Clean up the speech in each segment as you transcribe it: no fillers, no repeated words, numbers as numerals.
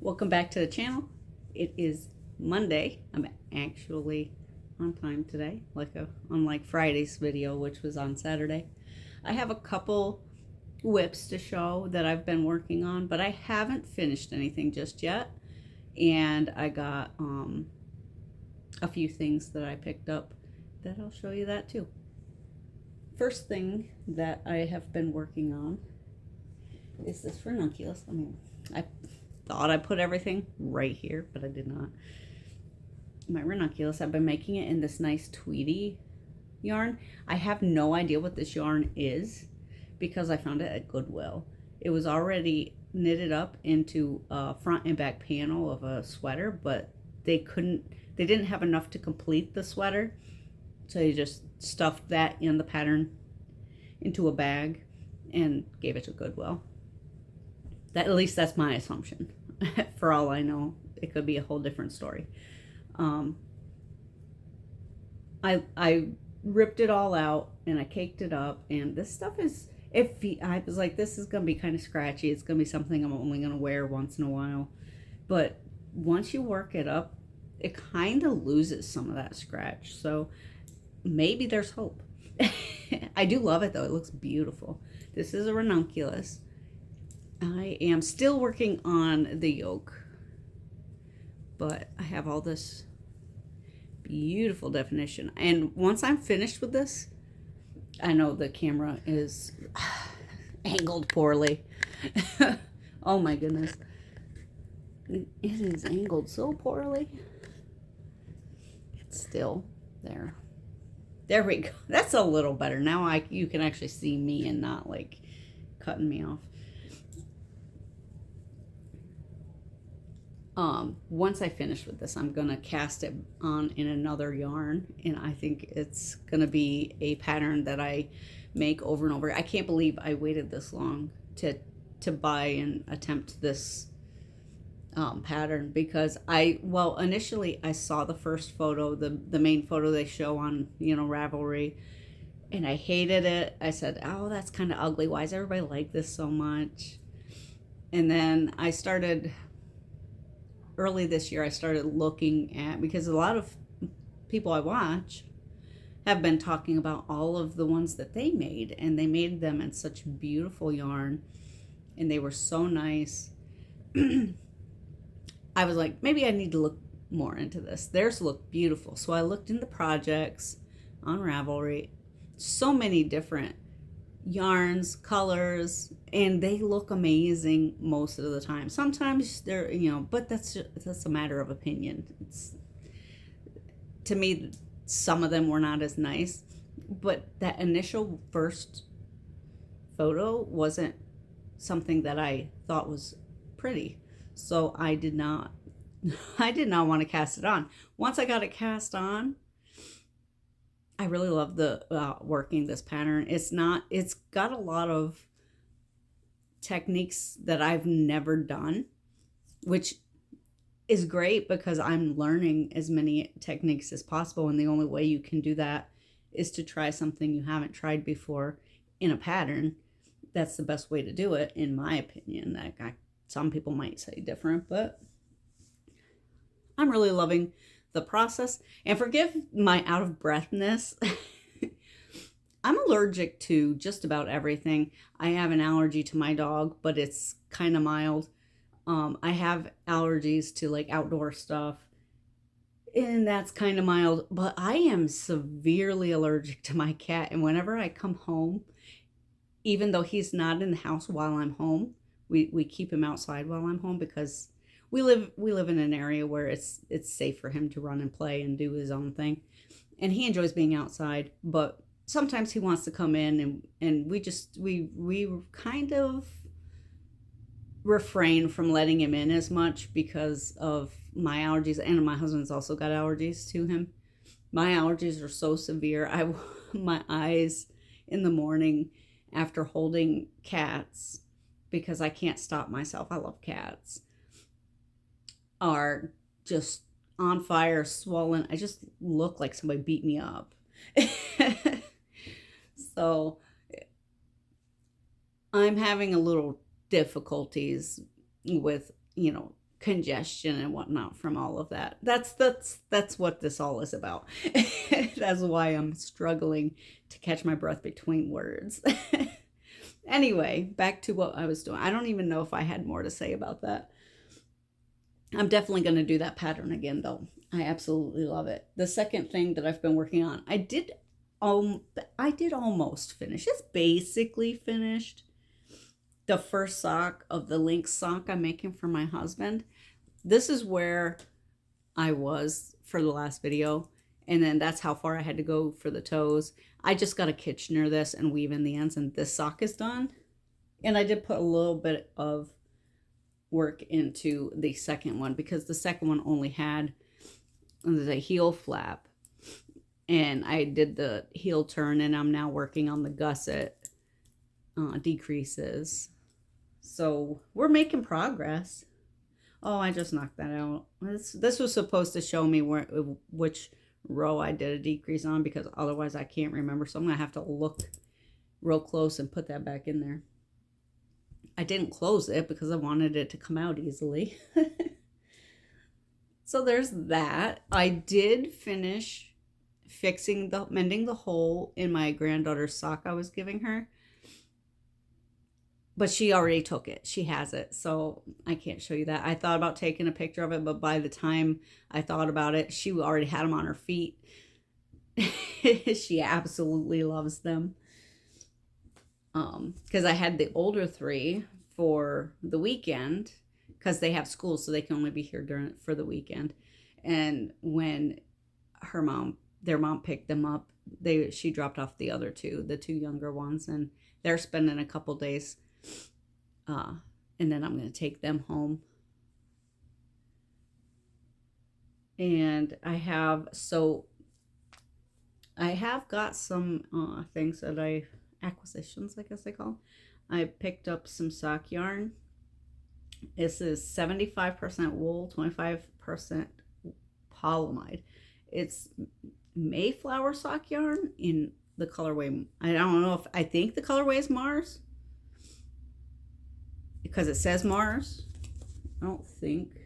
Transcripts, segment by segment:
Welcome back to the channel. It is Monday. I'm actually on time today, unlike Friday's video, which was on Saturday. I have a couple whips to show that I've been working on, but I haven't finished anything just yet. And I got a few things that I picked up that I'll show you that too. First thing that I have been working on is this ranunculus. I thought I put everything right here, but I did not. My ranunculus, I've been making it in this nice Tweety yarn. I have no idea what this yarn is because I found it at Goodwill. It was already knitted up into a front and back panel of a sweater, but they didn't have enough to complete the sweater. So they just stuffed that in the pattern into a bag and gave it to Goodwill. At least that's my assumption. For all I know, it could be a whole different story. I ripped it all out and I caked it up, and this stuff is, I was like, this is going to be kind of scratchy. It's going to be something I'm only going to wear once in a while. But once you work it up, it kind of loses some of that scratch. So maybe there's hope. I do love it though. It looks beautiful. This is a ranunculus. I am still working on the yoke, but I have all this beautiful definition. And once I'm finished with this, I know the camera is angled poorly. Oh my goodness. It is angled so poorly. It's still there. There we go. That's a little better. Now you can actually see me and not like cutting me off. Once I finish with this, I'm gonna cast it on in another yarn, and I think it's gonna be a pattern that I make over and over. I can't believe I waited this long to buy and attempt this pattern, because initially I saw the first photo, the main photo they show on, Ravelry, and I hated it. I said, oh, that's kind of ugly. Why does everybody like this so much? And then early this year, I started looking at, because a lot of people I watch have been talking about all of the ones that they made, and they made them in such beautiful yarn, and they were so nice. I was like, maybe I need to look more into this. Theirs looked beautiful. So I looked into projects on Ravelry, so many different yarns, colors, and they look amazing most of the time. Sometimes they're, but that's a matter of opinion. To me, some of them were not as nice, but that initial first photo wasn't something that I thought was pretty. So I did not want to cast it on. Once I got it cast on, I really love the working this pattern. It's got a lot of techniques that I've never done, which is great because I'm learning as many techniques as possible. And the only way you can do that is to try something you haven't tried before in a pattern. That's the best way to do it, in my opinion. Some people might say different, but I'm really loving the process. And forgive my out of breathness. I'm allergic to just about everything. I have an allergy to my dog, but it's kind of mild. I have allergies to like outdoor stuff, and that's kind of mild, but I am severely allergic to my cat. And whenever I come home, even though he's not in the house while I'm home, we keep him outside while I'm home, because we live in an area where it's safe for him to run and play and do his own thing. And he enjoys being outside, but sometimes he wants to come in, and we kind of refrain from letting him in as much because of my allergies, and my husband's also got allergies to him. My allergies are so severe. My eyes in the morning after holding cats, because I can't stop myself, I love cats, are just on fire, swollen. I just look like somebody beat me up. So I'm having a little difficulties with, congestion and whatnot from all of that. That's what this all is about. That's why I'm struggling to catch my breath between words. Anyway, back to what I was doing. I don't even know if I had more to say about that. I'm definitely going to do that pattern again, though. I absolutely love it. The second thing that I've been working on, I did almost finish. It's basically finished. The first sock of the lynx sock I'm making for my husband. This is where I was for the last video. And then that's how far I had to go for the toes. I just got to Kitchener this and weave in the ends, and this sock is done. And I did put a little bit of work into the second one because the second one only had the heel flap. And I did the heel turn, and I'm now working on the gusset decreases. So we're making progress. Oh, I just knocked that out. This was supposed to show me which row I did a decrease on, because otherwise I can't remember. So I'm going to have to look real close and put that back in there. I didn't close it because I wanted it to come out easily. So there's that. I did finish mending the hole in my granddaughter's sock I was giving her. But she already took it. She has it. So I can't show you that. I thought about taking a picture of it, but by the time I thought about it, she already had them on her feet. She absolutely loves them. Because I had the older 3 for the weekend, because they have school, so they can only be here for the weekend. And when their mom picked them up, she dropped off the other 2, the 2 younger ones, and they're spending a couple days. And then I'm going to take them home. And I have got some things that acquisitions, I guess they call them. I picked up some sock yarn. This is 75% wool, 25% polyamide. It's Mayflower sock yarn in the colorway. I think the colorway is Mars, because it says Mars. I don't think.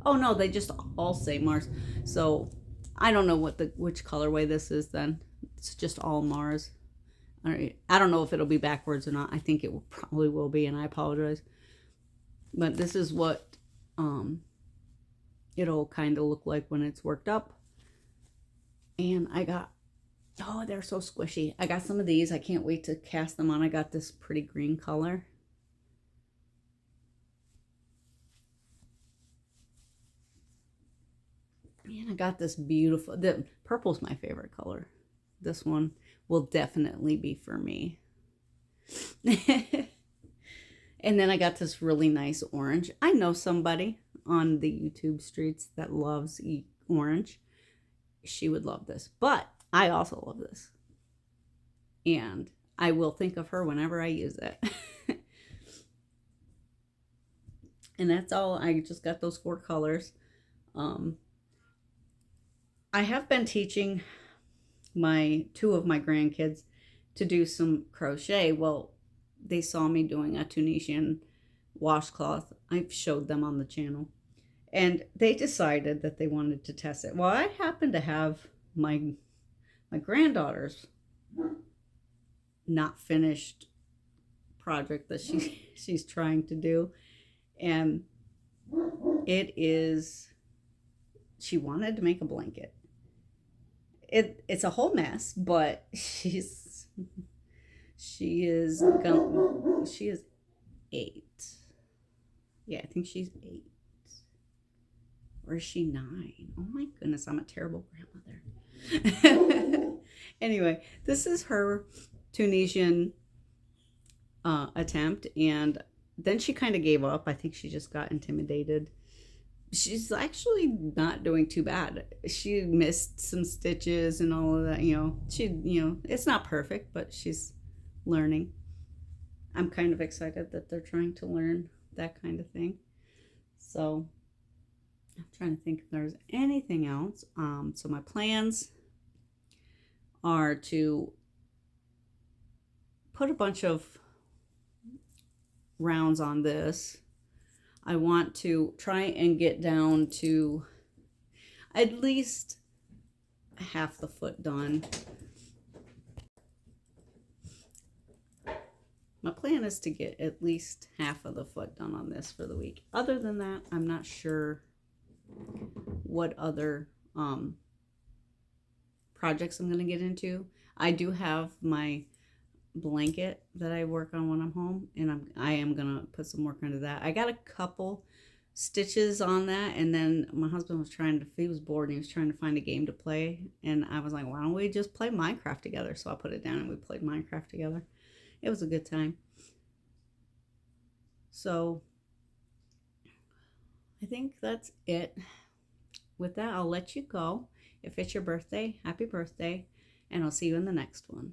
Oh no, they just all say Mars. So I don't know which colorway this is then. It's just all Mars. I don't know if it'll be backwards or not. I think it probably will be, and I apologize. But this is what it'll kind of look like when it's worked up. And I got, they're so squishy. I got some of these. I can't wait to cast them on. I got this pretty green color. And I got this beautiful, the purple's my favorite color. This one will definitely be for me. And then I got this really nice orange. I know somebody on the YouTube streets that loves orange. She would love this, but I also love this. And I will think of her whenever I use it. And that's all. I just got those 4 colors. I have been teaching 2 of my grandkids to do some crochet. Well, they saw me doing a Tunisian washcloth. I've showed them on the channel, and they decided that they wanted to test it. Well, I happen to have my granddaughter's not finished project that she's trying to do, and it is, she wanted to make a blanket. It's a whole mess, but she is 8. Yeah, I think she's 8. Or is she 9? Oh my goodness, I'm a terrible grandmother. Anyway, this is her Tunisian attempt, and then she kind of gave up. I think she just got intimidated. She's actually not doing too bad. She missed some stitches and all of that, it's not perfect, but she's learning. I'm kind of excited that they're trying to learn that kind of thing. So I'm trying to think if there's anything else. So my plans are to put a bunch of rounds on this. I want to try and get down to at least half the foot done. My plan is to get at least half of the foot done on this for the week. Other than that, I'm not sure what other projects I'm going to get into. I do have my blanket that I work on when I'm home, and I am going to put some work into that. I got a couple stitches on that, and then my husband was he was bored and he was trying to find a game to play, and I was like, why don't we just play Minecraft together? So I put it down and we played Minecraft together. It was a good time. So I think that's it. With that, I'll let you go. If it's your birthday, happy birthday, and I'll see you in the next one.